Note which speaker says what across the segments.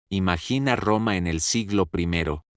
Speaker 1: Imagina Roma en el siglo I,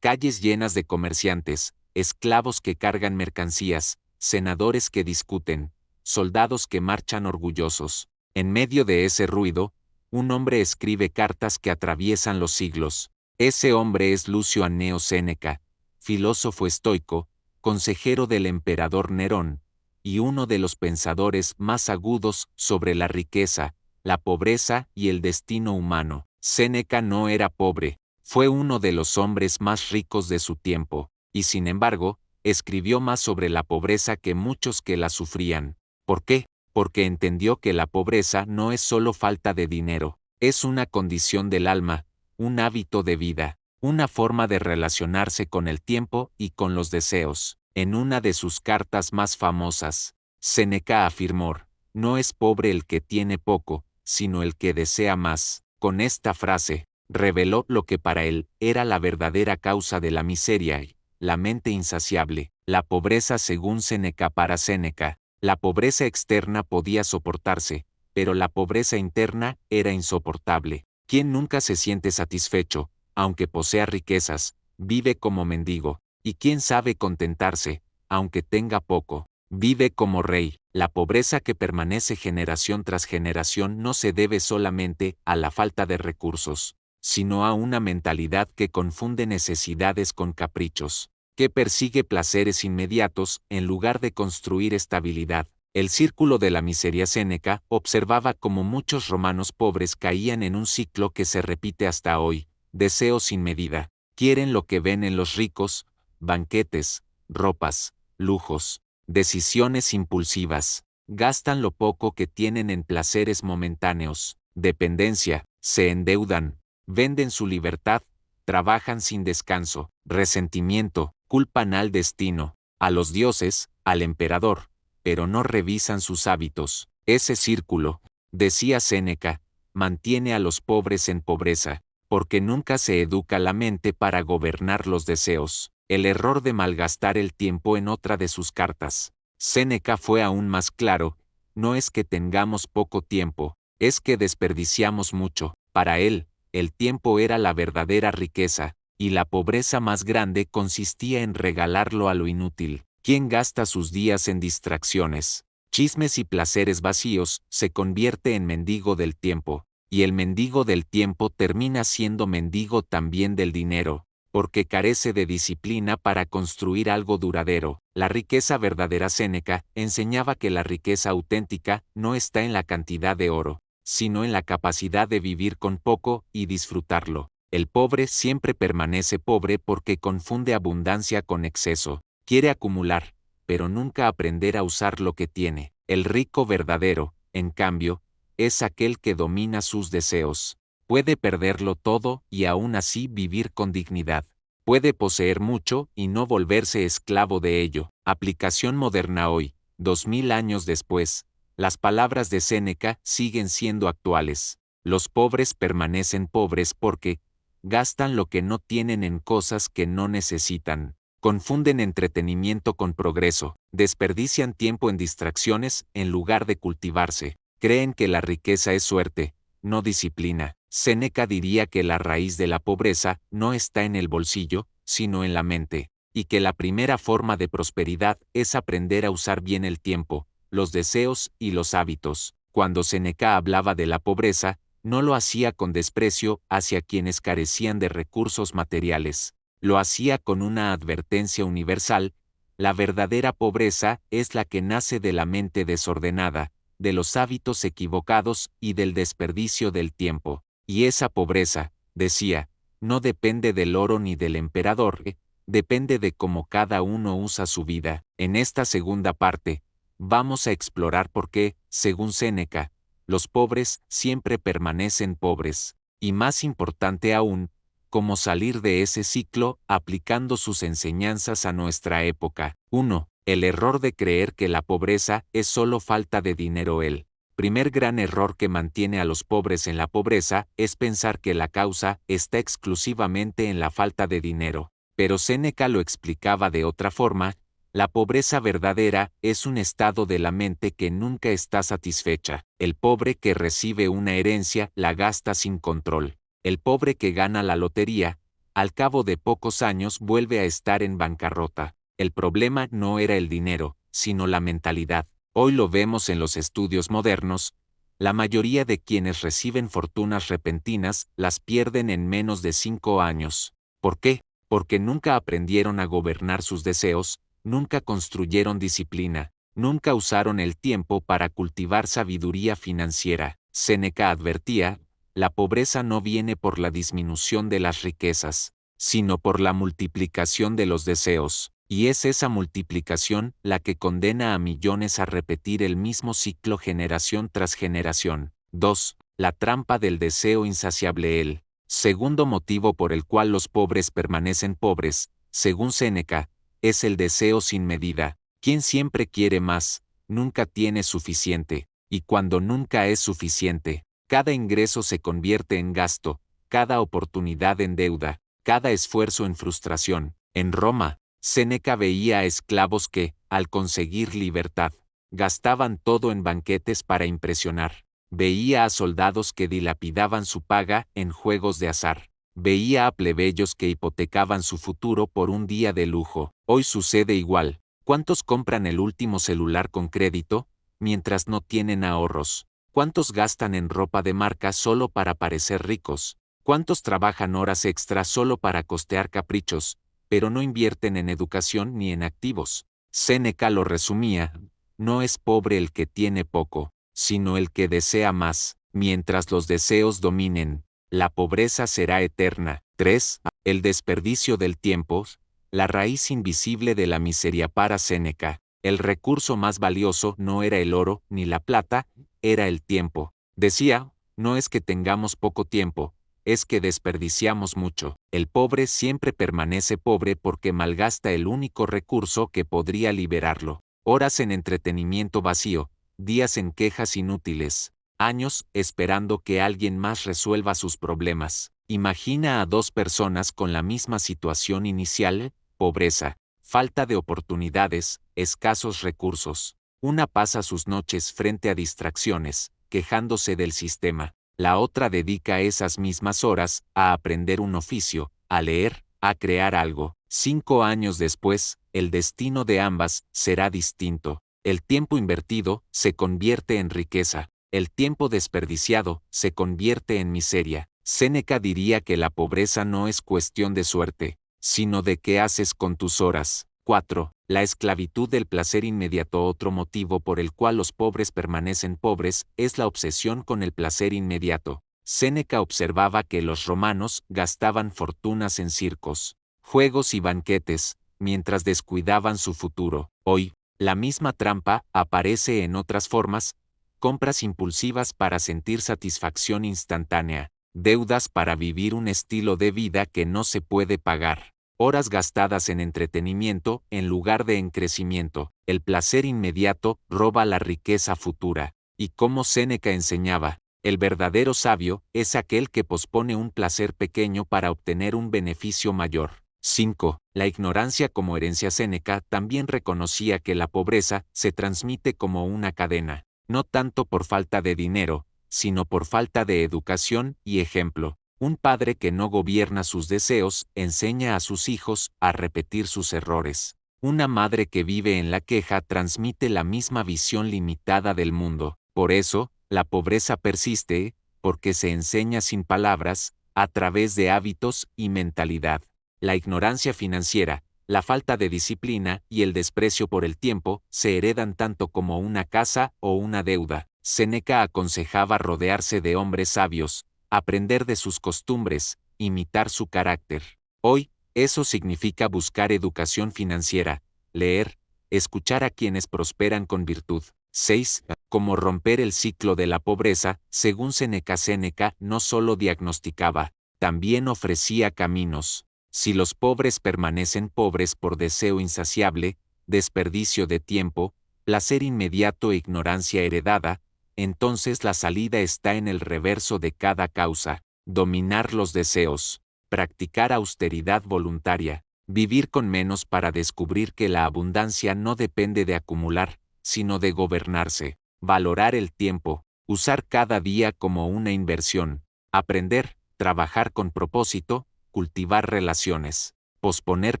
Speaker 1: calles llenas de comerciantes, esclavos que cargan mercancías, senadores que discuten, soldados que marchan orgullosos. En medio de ese ruido, un hombre escribe cartas que atraviesan los siglos. Ese hombre es Lucio Anneo Séneca, filósofo estoico, consejero del emperador Nerón, y uno de los pensadores más agudos sobre la riqueza, la pobreza y el destino humano. Séneca no era pobre, fue uno de los hombres más ricos de su tiempo, y sin embargo, escribió más sobre la pobreza que muchos que la sufrían. ¿Por qué? Porque entendió que la pobreza no es solo falta de dinero, es una condición del alma, un hábito de vida, una forma de relacionarse con el tiempo y con los deseos. En una de sus cartas más famosas, Séneca afirmó: no es pobre el que tiene poco, sino el que desea más. Con esta frase, reveló lo que para él era la verdadera causa de la miseria y la mente insaciable. La pobreza según Séneca. Para Séneca, la pobreza externa podía soportarse, pero la pobreza interna era insoportable. Quien nunca se siente satisfecho, aunque posea riquezas, vive como mendigo, y quien sabe contentarse, aunque tenga poco, vive como rey. La pobreza que permanece generación tras generación no se debe solamente a la falta de recursos, sino a una mentalidad que confunde necesidades con caprichos, que persigue placeres inmediatos en lugar de construir estabilidad. El círculo de la miseria. Séneca observaba cómo muchos romanos pobres caían en un ciclo que se repite hasta hoy: deseos sin medida, quieren lo que ven en los ricos, banquetes, ropas, lujos, decisiones impulsivas, gastan lo poco que tienen en placeres momentáneos, dependencia, se endeudan, venden su libertad, trabajan sin descanso, resentimiento, culpan al destino, a los dioses, al emperador, pero no revisan sus hábitos. Ese círculo, decía Séneca, mantiene a los pobres en pobreza, porque nunca se educa la mente para gobernar los deseos. El error de malgastar el tiempo. En otra de sus cartas, Séneca fue aún más claro: no es que tengamos poco tiempo, es que desperdiciamos mucho. Para él, el tiempo era la verdadera riqueza, y la pobreza más grande consistía en regalarlo a lo inútil. Quien gasta sus días en distracciones, chismes y placeres vacíos, se convierte en mendigo del tiempo, y el mendigo del tiempo termina siendo mendigo también del dinero, porque carece de disciplina para construir algo duradero. La riqueza verdadera. Séneca enseñaba que la riqueza auténtica no está en la cantidad de oro, sino en la capacidad de vivir con poco y disfrutarlo. El pobre siempre permanece pobre porque confunde abundancia con exceso. Quiere acumular, pero nunca aprender a usar lo que tiene. El rico verdadero, en cambio, es aquel que domina sus deseos. Puede perderlo todo y aún así vivir con dignidad. Puede poseer mucho y no volverse esclavo de ello. Aplicación moderna hoy, 2000 años después, las palabras de Séneca siguen siendo actuales. Los pobres permanecen pobres porque gastan lo que no tienen en cosas que no necesitan. Confunden entretenimiento con progreso, desperdician tiempo en distracciones en lugar de cultivarse. Creen que la riqueza es suerte, no disciplina. Séneca diría que la raíz de la pobreza no está en el bolsillo, sino en la mente, y que la primera forma de prosperidad es aprender a usar bien el tiempo, los deseos y los hábitos. Cuando Séneca hablaba de la pobreza, no lo hacía con desprecio hacia quienes carecían de recursos materiales. Lo hacía con una advertencia universal: la verdadera pobreza es la que nace de la mente desordenada, de los hábitos equivocados y del desperdicio del tiempo. Y esa pobreza, decía, no depende del oro ni del emperador, depende de cómo cada uno usa su vida. En esta segunda parte, vamos a explorar por qué, según Séneca, los pobres siempre permanecen pobres, y más importante aún, cómo salir de ese ciclo aplicando sus enseñanzas a nuestra época. 1. El error de creer que la pobreza es solo falta de dinero. El primer gran error que mantiene a los pobres en la pobreza es pensar que la causa está exclusivamente en la falta de dinero. Pero Séneca lo explicaba de otra forma: la pobreza verdadera es un estado de la mente que nunca está satisfecha. El pobre que recibe una herencia la gasta sin control. El pobre que gana la lotería, al cabo de pocos años vuelve a estar en bancarrota. El problema no era el dinero, sino la mentalidad. Hoy lo vemos en los estudios modernos. La mayoría de quienes reciben fortunas repentinas las pierden en menos de 5 años. ¿Por qué? Porque nunca aprendieron a gobernar sus deseos, nunca construyeron disciplina, nunca usaron el tiempo para cultivar sabiduría financiera. Séneca advertía: la pobreza no viene por la disminución de las riquezas, sino por la multiplicación de los deseos, y es esa multiplicación la que condena a millones a repetir el mismo ciclo generación tras generación. 2. La trampa del deseo insaciable. El segundo motivo por el cual los pobres permanecen pobres, según Séneca, es el deseo sin medida. Quien siempre quiere más, nunca tiene suficiente, y cuando nunca es suficiente, cada ingreso se convierte en gasto, cada oportunidad en deuda, cada esfuerzo en frustración. En Roma, Séneca veía a esclavos que, al conseguir libertad, gastaban todo en banquetes para impresionar. Veía a soldados que dilapidaban su paga en juegos de azar. Veía a plebeyos que hipotecaban su futuro por un día de lujo. Hoy sucede igual. ¿Cuántos compran el último celular con crédito, mientras no tienen ahorros? ¿Cuántos gastan en ropa de marca solo para parecer ricos? ¿Cuántos trabajan horas extras solo para costear caprichos, pero no invierten en educación ni en activos? Séneca lo resumía: no es pobre el que tiene poco, sino el que desea más. Mientras los deseos dominen, la pobreza será eterna. 3. El desperdicio del tiempo, la raíz invisible de la miseria. Para Séneca, el recurso más valioso no era el oro ni la plata, era el tiempo. Decía: no es que tengamos poco tiempo, es que desperdiciamos mucho. El pobre siempre permanece pobre porque malgasta el único recurso que podría liberarlo. Horas en entretenimiento vacío, días en quejas inútiles, años esperando que alguien más resuelva sus problemas. Imagina a dos personas con la misma situación inicial: pobreza, falta de oportunidades, escasos recursos. Una pasa sus noches frente a distracciones, quejándose del sistema. La otra dedica esas mismas horas a aprender un oficio, a leer, a crear algo. 5 años después, el destino de ambas será distinto. El tiempo invertido se convierte en riqueza. El tiempo desperdiciado se convierte en miseria. Séneca diría que la pobreza no es cuestión de suerte, sino de qué haces con tus horas. 4. La esclavitud del placer inmediato. Otro motivo por el cual los pobres permanecen pobres es la obsesión con el placer inmediato. Séneca observaba que los romanos gastaban fortunas en circos, juegos y banquetes, mientras descuidaban su futuro. Hoy, la misma trampa aparece en otras formas: compras impulsivas para sentir satisfacción instantánea, deudas para vivir un estilo de vida que no se puede pagar, horas gastadas en entretenimiento en lugar de en crecimiento. El placer inmediato roba la riqueza futura. Y como Séneca enseñaba, el verdadero sabio es aquel que pospone un placer pequeño para obtener un beneficio mayor. 5. La ignorancia como herencia. Séneca también reconocía que la pobreza se transmite como una cadena, no tanto por falta de dinero, sino por falta de educación y ejemplo. Un padre que no gobierna sus deseos enseña a sus hijos a repetir sus errores. Una madre que vive en la queja transmite la misma visión limitada del mundo. Por eso, la pobreza persiste, porque se enseña sin palabras, a través de hábitos y mentalidad. La ignorancia financiera, la falta de disciplina y el desprecio por el tiempo se heredan tanto como una casa o una deuda. Séneca aconsejaba rodearse de hombres sabios, aprender de sus costumbres, imitar su carácter. Hoy, eso significa buscar educación financiera, leer, escuchar a quienes prosperan con virtud. 6. Cómo romper el ciclo de la pobreza. Según Séneca, Séneca no solo diagnosticaba, también ofrecía caminos. Si los pobres permanecen pobres por deseo insaciable, desperdicio de tiempo, placer inmediato e ignorancia heredada, entonces la salida está en el reverso de cada causa: dominar los deseos, practicar austeridad voluntaria, vivir con menos para descubrir que la abundancia no depende de acumular, sino de gobernarse, valorar el tiempo, usar cada día como una inversión, aprender, trabajar con propósito, cultivar relaciones, posponer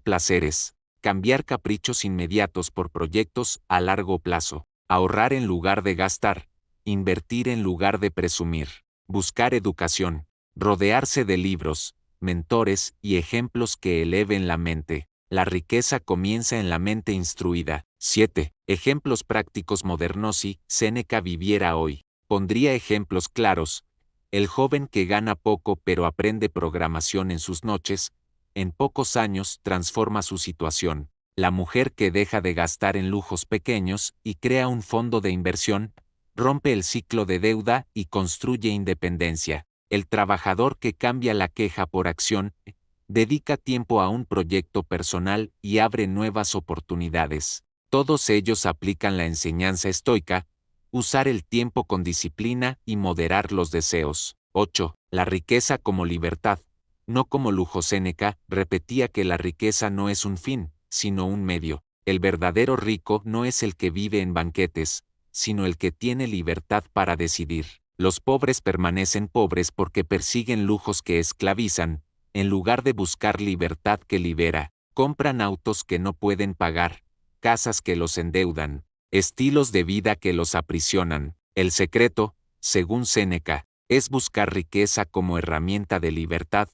Speaker 1: placeres, cambiar caprichos inmediatos por proyectos a largo plazo, ahorrar en lugar de gastar, invertir en lugar de presumir, buscar educación, rodearse de libros, mentores y ejemplos que eleven la mente. La riqueza comienza en la mente instruida. 7. Ejemplos prácticos modernos. Si Séneca viviera hoy, pondría ejemplos claros. El joven que gana poco pero aprende programación en sus noches, en pocos años transforma su situación. La mujer que deja de gastar en lujos pequeños y crea un fondo de inversión, rompe el ciclo de deuda y construye independencia. El trabajador que cambia la queja por acción, dedica tiempo a un proyecto personal y abre nuevas oportunidades. Todos ellos aplican la enseñanza estoica, usar el tiempo con disciplina y moderar los deseos. 8. La riqueza como libertad, no como lujo. Séneca repetía que la riqueza no es un fin, sino un medio. El verdadero rico no es el que vive en banquetes, sino el que tiene libertad para decidir. Los pobres permanecen pobres porque persiguen lujos que esclavizan, en lugar de buscar libertad que libera. Compran autos que no pueden pagar, casas que los endeudan, estilos de vida que los aprisionan. El secreto, según Séneca, es buscar riqueza como herramienta de libertad,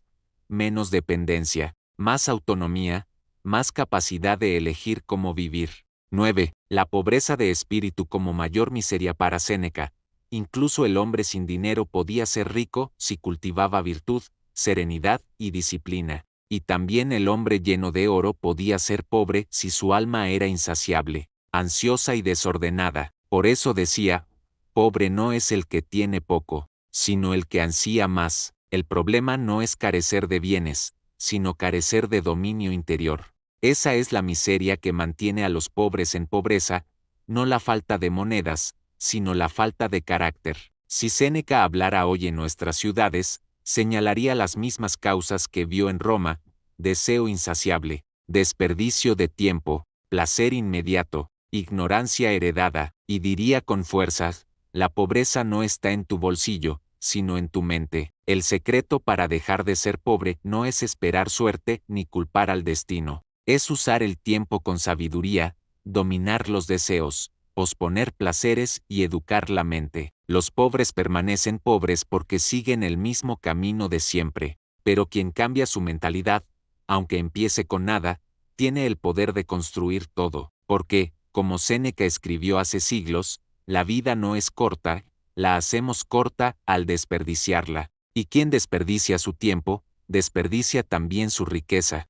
Speaker 1: menos dependencia, más autonomía, más capacidad de elegir cómo vivir. 9. La pobreza de espíritu como mayor miseria. Para Séneca, incluso el hombre sin dinero podía ser rico si cultivaba virtud, serenidad y disciplina. Y también el hombre lleno de oro podía ser pobre si su alma era insaciable, ansiosa y desordenada. Por eso decía, pobre no es el que tiene poco, sino el que ansía más. El problema no es carecer de bienes, sino carecer de dominio interior. Esa es la miseria que mantiene a los pobres en pobreza, no la falta de monedas, sino la falta de carácter. Si Séneca hablara hoy en nuestras ciudades, señalaría las mismas causas que vio en Roma: deseo insaciable, desperdicio de tiempo, placer inmediato, ignorancia heredada, y diría con fuerzas, la pobreza no está en tu bolsillo, sino en tu mente. El secreto para dejar de ser pobre no es esperar suerte ni culpar al destino. Es usar el tiempo con sabiduría, dominar los deseos, posponer placeres y educar la mente. Los pobres permanecen pobres porque siguen el mismo camino de siempre, pero quien cambia su mentalidad, aunque empiece con nada, tiene el poder de construir todo, porque, como Séneca escribió hace siglos, la vida no es corta, la hacemos corta al desperdiciarla, y quien desperdicia su tiempo, desperdicia también su riqueza.